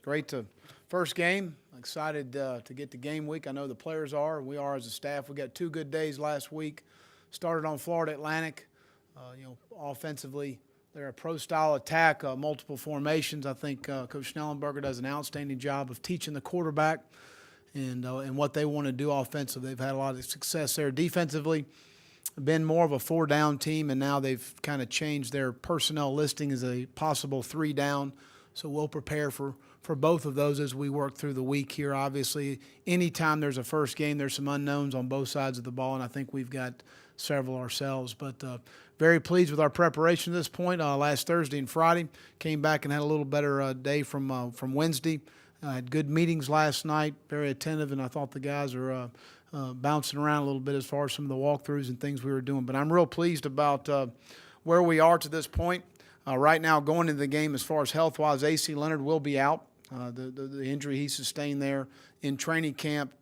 Great to first game. Excited to get to game week. I know the players are. We are as a staff. We got 2 good days last week. Started on Florida Atlantic. Offensively, they're a pro-style attack, multiple formations. I think Coach Schnellenberger does an outstanding job of teaching the quarterback and what they want to do offensively. They've had a lot of success there. Defensively, been more of a 4-down team, and now they've kind of changed their personnel listing as a possible 3-down. So we'll prepare for both of those as we work through the week here. Obviously, anytime there's a first game, there's some unknowns on both sides of the ball, and I think we've got several ourselves. But very pleased with our preparation at this point. Last Thursday and Friday, came back and had a little better day from Wednesday. Had good meetings last night, very attentive, and I thought the guys are bouncing around a little bit as far as some of the walkthroughs and things we were doing. But I'm real pleased about where we are to this point. Right now, going into the game as far as health-wise, A.C. Leonard will be out. The injury he sustained there in training camp.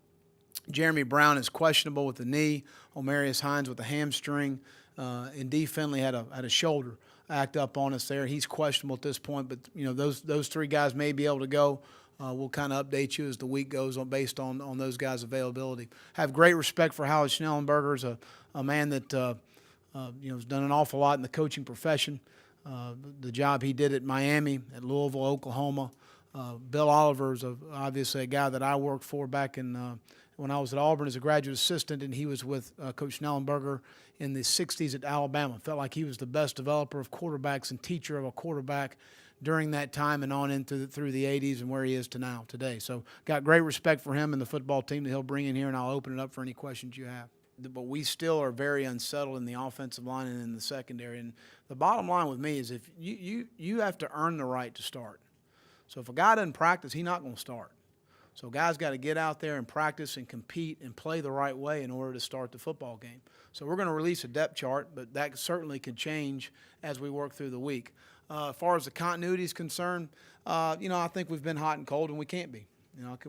Jeremy Brown is questionable with the knee. Omarius Hines with the hamstring. And D. Finley had a shoulder act up on us there. He's questionable at this point, but those 3 guys may be able to go. We'll kind of update you as the week goes on based on those guys' availability. Have great respect for Howard Schnellenberger. Is a man that has done an awful lot in the coaching profession. The job he did at Miami, at Louisville, Oklahoma. Bill Oliver is obviously a guy that I worked for back in when I was at Auburn as a graduate assistant, and he was with Coach Schnellenberger in the 60s at Alabama. Felt like he was the best developer of quarterbacks and teacher of a quarterback during that time and on into through the 80s and where he is to today. So got great respect for him and the football team that he'll bring in here, and I'll open it up for any questions you have. But we still are very unsettled in the offensive line and in the secondary. And the bottom line with me is if you have to earn the right to start. So if a guy doesn't practice, he's not going to start. So guys got to get out there and practice and compete and play the right way in order to start the football game. So we're going to release a depth chart, but that certainly could change as we work through the week. As far as the continuity is concerned, I think we've been hot and cold, and we can't be.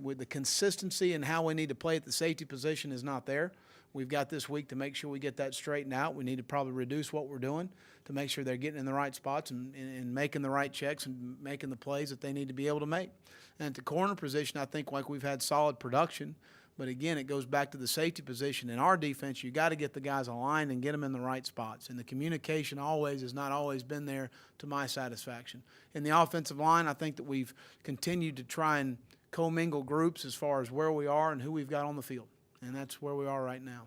With the consistency and how we need to play at the safety position is not there. We've got this week to make sure we get that straightened out. We need to probably reduce what we're doing to make sure they're getting in the right spots and making the right checks and making the plays that they need to be able to make. And at the corner position, I think we've had solid production. But, again, it goes back to the safety position. In our defense, you got to get the guys aligned and get them in the right spots. And the communication has not always been there to my satisfaction. In the offensive line, I think that we've continued to try and commingle groups as far as where we are and who we've got on the field. And that's where we are right now.